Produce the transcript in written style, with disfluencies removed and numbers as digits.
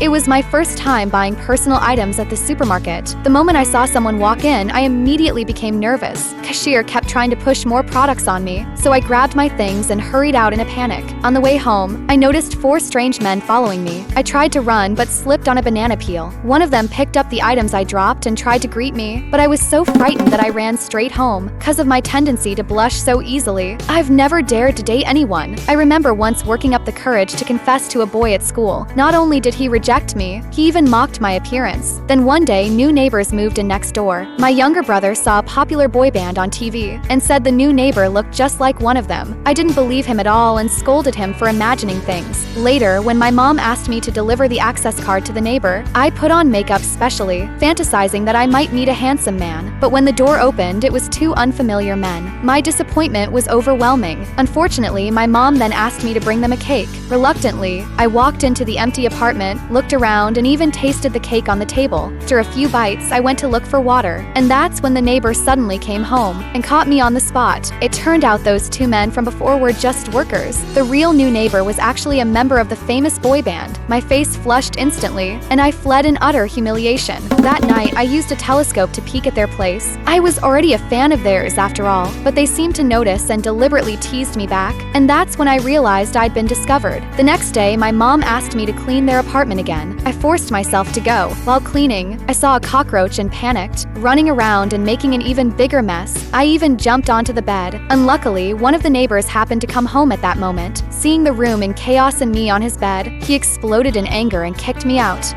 It was my first time buying personal items at the supermarket. The moment I saw someone walk in, I immediately became nervous. Cashier kept trying to push more products on me, so I grabbed my things and hurried out in a panic. On the way home, I noticed 4 strange men following me. I tried to run but slipped on a banana peel. One of them picked up the items I dropped and tried to greet me, but I was so frightened that I ran straight home. Because of my tendency to blush so easily, I've never dared to date anyone. I remember once working up the courage to confess to a boy at school. Not only did he reject me, he even mocked my appearance. Then one day, new neighbors moved in next door. My younger brother saw a popular boy band on TV and said the new neighbor looked just like one of them. I didn't believe him at all and scolded him for imagining things. Later, when my mom asked me to deliver the access card to the neighbor, I put on makeup specially, fantasizing that I might meet a handsome man. But when the door opened, it was 2 unfamiliar men. My disappointment was overwhelming. Unfortunately, my mom then asked me to bring them a cake. Reluctantly, I walked into the empty apartment, looked around, and even tasted the cake on the table. After a few bites, I went to look for water, and that's when the neighbor suddenly came home and caught me on the spot. It turned out those 2 men from before were just workers. The real new neighbor was actually a member of the famous boy band. My face flushed instantly, and I fled in utter humiliation. That night, I used a telescope to peek at their place. I was already a fan of theirs after all, but they seemed to notice and deliberately teased me back, and that's when I realized I'd been discovered. The next day, my mom asked me to clean their apartment again. I forced myself to go. While cleaning, I saw a cockroach and panicked, running around and making an even bigger mess. I even jumped onto the bed. Unluckily, one of the neighbors happened to come home at that moment. Seeing the room in chaos and me on his bed, he exploded in anger and kicked me out.